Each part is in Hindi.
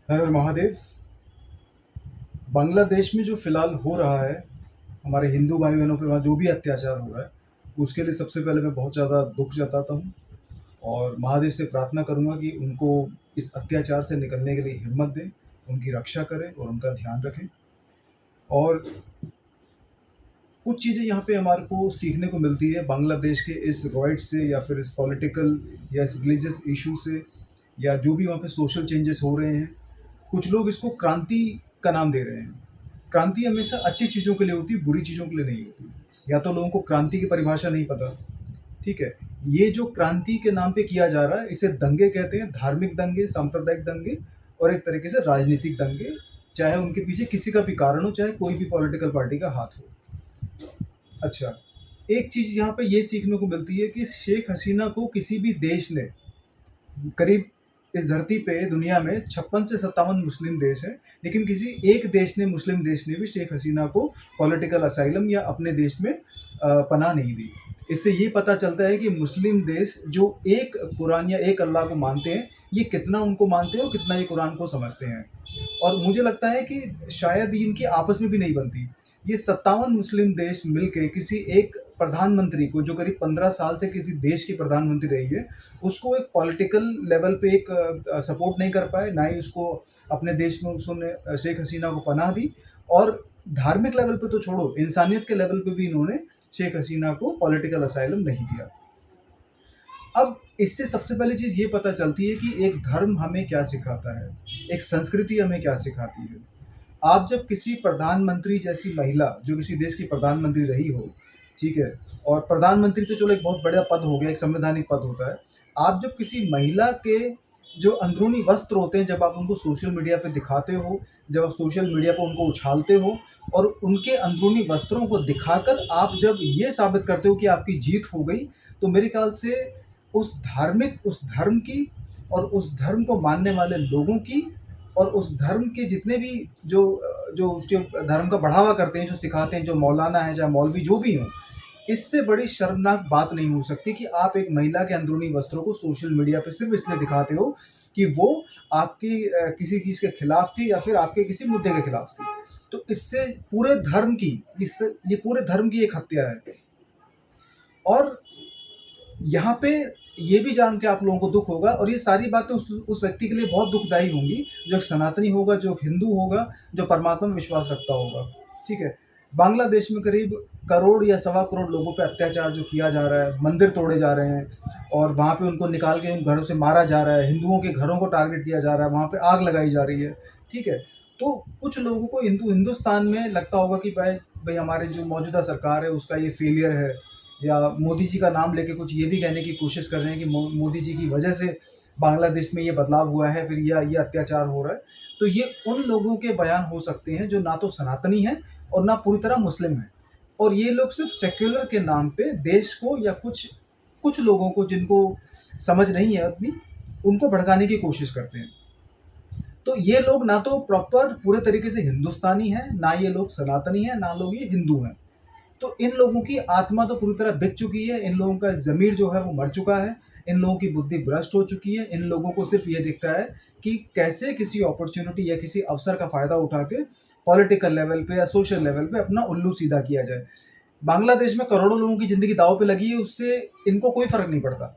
हर हर महादेव। बांग्लादेश में जो फ़िलहाल हो रहा है, हमारे हिंदू भाई-बहनों पे वहाँ जो भी अत्याचार हो रहा है, उसके लिए सबसे पहले मैं बहुत ज़्यादा दुःख जताता हूँ और महादेव से प्रार्थना करूँगा कि उनको इस अत्याचार से निकलने के लिए हिम्मत दें, उनकी रक्षा करें और उनका ध्यान रखें। और कुछ चीज़ें यहाँ पे हमारे को सीखने को मिलती है बांग्लादेश के इस रॉयट से या फिर इस पॉलिटिकल या इस रिलीजियस इश्यू से, या जो भी वहाँ पे सोशल चेंजेस हो रहे हैं। कुछ लोग इसको क्रांति का नाम दे रहे हैं। क्रांति हमेशा अच्छी चीज़ों के लिए होती है, बुरी चीज़ों के लिए नहीं होती। या तो लोगों को क्रांति की परिभाषा नहीं पता, ठीक है? ये जो क्रांति के नाम पे किया जा रहा है, इसे दंगे कहते हैं, धार्मिक दंगे, सांप्रदायिक दंगे और एक तरीके से राजनीतिक दंगे, चाहे उनके पीछे किसी का भी कारण हो, चाहे कोई भी पॉलिटिकल पार्टी का हाथ हो। अच्छा, एक चीज़ यहाँ पे ये सीखने को मिलती है कि शेख हसीना को किसी भी देश ने, करीब इस धरती पे दुनिया में 56 से 57 मुस्लिम देश हैं, लेकिन किसी एक देश ने, मुस्लिम देश ने भी शेख हसीना को पॉलिटिकल असाइलम या अपने देश में पनाह नहीं दी। इससे ये पता चलता है कि मुस्लिम देश जो एक कुरान या एक अल्लाह को मानते हैं, ये कितना उनको मानते हैं और कितना ये कुरान को समझते हैं। और मुझे लगता है कि शायद ये इनकी आपस में भी नहीं बनती। ये 57 मुस्लिम देश मिलके किसी एक प्रधानमंत्री को, जो करीब 15 साल से किसी देश की प्रधानमंत्री रही है, उसको एक पॉलिटिकल लेवल पे एक सपोर्ट नहीं कर पाए, ना ही उसको अपने देश में उसने शेख हसीना को पनाह दी। और धार्मिक लेवल पे तो छोड़ो, इंसानियत के लेवल पे भी इन्होंने शेख हसीना को पॉलिटिकल असाइलम नहीं दिया। अब इससे सबसे पहली चीज़ ये पता चलती है कि एक धर्म हमें क्या सिखाता है, एक संस्कृति हमें क्या सिखाती है। आप जब किसी प्रधानमंत्री जैसी महिला, जो किसी देश की प्रधानमंत्री रही हो, ठीक है? और प्रधानमंत्री तो चलो एक बहुत बड़ा पद हो गया, एक संवैधानिक पद होता है। आप जब किसी महिला के जो अंदरूनी वस्त्र होते हैं, जब आप उनको सोशल मीडिया पे दिखाते हो, जब आप सोशल मीडिया पे उनको उछालते हो और उनके अंदरूनी वस्त्रों को दिखाकर आप जब ये साबित करते हो कि आपकी जीत हो गई, तो मेरे ख्याल से उस धर्म की और उस धर्म को मानने वाले लोगों की और उस धर्म के जितने भी जो धर्म का बढ़ावा करते हैं, जो सिखाते हैं, जो मौलाना है, चाहे मौलवी जो भी हों, इससे बड़ी शर्मनाक बात नहीं हो सकती कि आप एक महिला के अंदरूनी वस्त्रों को सोशल मीडिया पे सिर्फ़ इसलिए दिखाते हो कि वो आपकी किसी चीज़ के खिलाफ थी या फिर आपके किसी मुद्दे के खिलाफ थी। तो इससे ये पूरे धर्म की एक हत्या है। और यहाँ पे ये भी जान के आप लोगों को दुःख होगा, और ये सारी बातें उस व्यक्ति के लिए बहुत दुःखदायी होंगी, जो एक सनातनी होगा, जो एक हिंदू होगा, जो परमात्मा में विश्वास रखता होगा, ठीक है? बांग्लादेश में करीब करोड़ या सवा करोड़ लोगों पे अत्याचार जो किया जा रहा है, मंदिर तोड़े जा रहे हैं और वहाँ पे उनको निकाल के उन घरों से मारा जा रहा है, हिंदुओं के घरों को टारगेट किया जा रहा है, वहाँ पे आग लगाई जा रही है, ठीक है? तो कुछ लोगों को हिंदुस्तान में लगता होगा कि भाई भाई हमारी जो मौजूदा सरकार है उसका ये फेलियर है, या मोदी जी का नाम लेके कुछ ये भी कहने की कोशिश कर रहे हैं कि मोदी जी की वजह से बांग्लादेश में ये बदलाव हुआ है, फिर ये अत्याचार हो रहा है। तो ये उन लोगों के बयान हो सकते हैं जो ना तो सनातनी हैं और ना पूरी तरह मुस्लिम हैं। और ये लोग सिर्फ़ सेक्युलर के नाम पे देश को या कुछ कुछ लोगों को, जिनको समझ नहीं है अपनी, उनको भड़काने की कोशिश करते हैं। तो ये लोग ना तो प्रॉपर पूरे तरीके से हिंदुस्तानी हैं, ना ये लोग सनातनी हैं, ना लोग ये हिंदू हैं। तो इन लोगों की आत्मा तो पूरी तरह बिक चुकी है, इन लोगों का ज़मीर जो है वो मर चुका है, इन लोगों की बुद्धि भ्रष्ट हो चुकी है, इन लोगों को सिर्फ़ ये दिखता है कि कैसे किसी अपॉर्च्युनिटी या किसी अवसर का फ़ायदा उठा के पॉलिटिकल लेवल पे या सोशल लेवल पे अपना उल्लू सीधा किया जाए। बांग्लादेश में करोड़ों लोगों की ज़िंदगी दाँव पे लगी है, उससे इनको कोई फ़र्क नहीं पड़ता,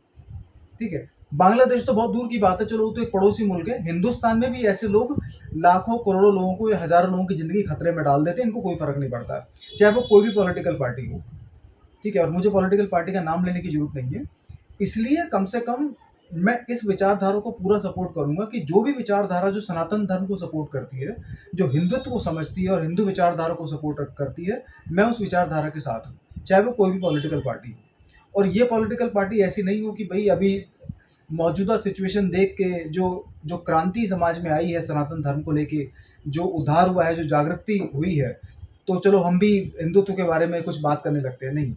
ठीक है? बांग्लादेश तो बहुत दूर की बात है, चलो वो तो एक पड़ोसी मुल्क है। हिंदुस्तान में भी ऐसे लोग लाखों, करोड़ों लोगों को या हज़ारों लोगों की ज़िंदगी खतरे में डाल देते हैं, इनको कोई फ़र्क नहीं पड़ता, चाहे वो कोई भी पॉलिटिकल पार्टी हो। ठीक है? और मुझे पॉलिटिकल पार्टी का नाम लेने की ज़रूरत नहीं है। इसलिए कम से कम मैं इस विचारधारा को पूरा सपोर्ट करूँगा कि जो भी विचारधारा जो सनातन धर्म को सपोर्ट करती है, जो हिंदुत्व को समझती है और हिंदू विचारधारा को सपोर्ट करती है, मैं उस विचारधारा के साथ हूँ, चाहे वो कोई भी पॉलिटिकल पार्टी हो। और ये पॉलिटिकल पार्टी ऐसी नहीं हो कि भई अभी मौजूदा सिचुएशन देख के जो जो क्रांति समाज में आई है सनातन धर्म को लेके, जो उद्धार हुआ है, जो जागृति हुई है, तो चलो हम भी हिंदुत्व के बारे में कुछ बात करने लगते हैं। नहीं,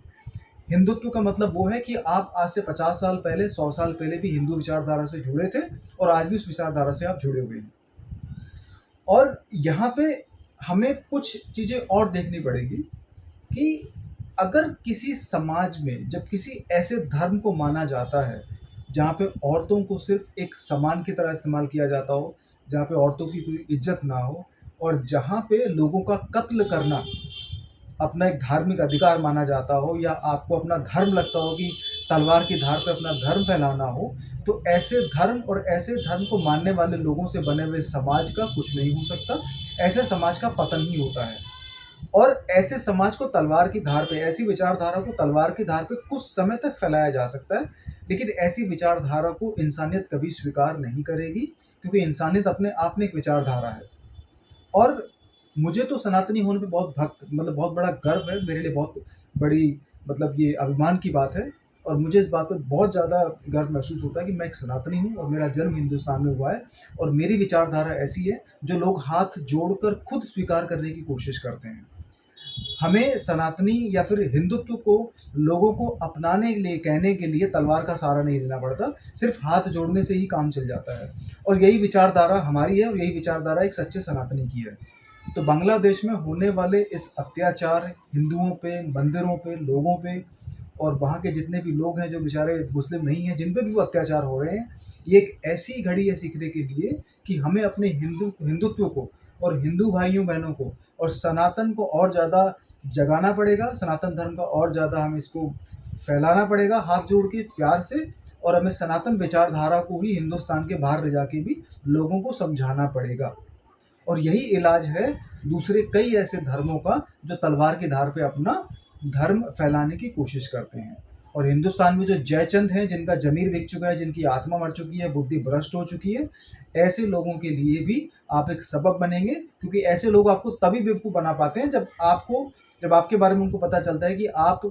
हिंदुत्व का मतलब वो है कि आप आज से 50 साल पहले, 100 साल पहले भी हिंदू विचारधारा से जुड़े थे और आज भी उस विचारधारा से आप जुड़े हुए हैं। और यहाँ पे हमें कुछ चीज़ें और देखनी पड़ेगी कि अगर किसी समाज में जब किसी ऐसे धर्म को माना जाता है जहाँ पे औरतों को सिर्फ़ एक सामान की तरह इस्तेमाल किया जाता हो, जहाँ पे औरतों की कोई इज़्ज़त ना हो और जहाँ पे लोगों का कत्ल करना अपना एक धार्मिक अधिकार माना जाता हो या आपको अपना धर्म लगता हो कि तलवार की धार पे अपना धर्म फैलाना हो, तो ऐसे धर्म और ऐसे धर्म को मानने वाले लोगों से बने हुए समाज का कुछ नहीं हो सकता। ऐसे समाज का पतन ही होता है और ऐसे समाज को तलवार की धार पे, ऐसी विचारधारा को तलवार की धार पे कुछ समय तक फैलाया जा सकता है, लेकिन ऐसी विचारधारा को इंसानियत कभी स्वीकार नहीं करेगी क्योंकि इंसानियत अपने आप में एक विचारधारा है। और मुझे तो सनातनी होने पे बहुत बहुत बड़ा गर्व है, मेरे लिए बहुत बड़ी ये अभिमान की बात है और मुझे इस बात पे बहुत ज़्यादा गर्व महसूस होता है कि मैं एक सनातनी हूँ और मेरा जन्म हिंदुस्तान में हुआ है और मेरी विचारधारा ऐसी है, जो लोग हाथ जोड़कर खुद स्वीकार करने की कोशिश करते हैं। हमें सनातनी या फिर हिंदुत्व को लोगों को अपनाने के लिए, कहने के लिए तलवार का सहारा नहीं लेना पड़ता, सिर्फ़ हाथ जोड़ने से ही काम चल जाता है और यही विचारधारा हमारी है और यही विचारधारा एक सच्चे सनातनी की है। तो बांग्लादेश में होने वाले इस अत्याचार हिंदुओं पे, मंदिरों पे, लोगों पे और वहाँ के जितने भी लोग हैं जो बेचारे मुस्लिम नहीं हैं, जिन पे भी वो अत्याचार हो रहे हैं, ये एक ऐसी घड़ी है सीखने के लिए कि हमें अपने हिंदुत्व को और हिंदू भाइयों-बहनों को और सनातन को और ज़्यादा जगाना पड़ेगा, सनातन धर्म का और ज़्यादा हमें इसको फैलाना पड़ेगा हाथ जोड़ के प्यार से और हमें सनातन विचारधारा को ही हिंदुस्तान के बाहर ले जाके भी लोगों को समझाना पड़ेगा। और यही इलाज है दूसरे कई ऐसे धर्मों का जो तलवार की धार पे अपना धर्म फैलाने की कोशिश करते हैं। और हिंदुस्तान में जो जयचंद हैं, जिनका ज़मीर बिक चुका है, जिनकी आत्मा मर चुकी है, बुद्धि भ्रष्ट हो चुकी है, ऐसे लोगों के लिए भी आप एक सबक बनेंगे क्योंकि ऐसे लोग आपको तभी बेवकूफ़ बना पाते हैं जब आपके बारे में उनको पता चलता है कि आप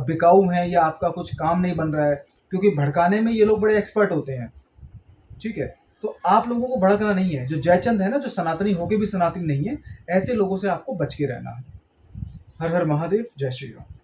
बिकाऊ हैं या आपका कुछ काम नहीं बन रहा है, क्योंकि भड़काने में ये लोग बड़े एक्सपर्ट होते हैं। ठीक है? तो आप लोगों को भड़कना नहीं है। जो जयचंद है ना, जो सनातनी होके भी सनातनी नहीं है, ऐसे लोगों से आपको बच के रहना है। हर हर महादेव, जय श्री राम।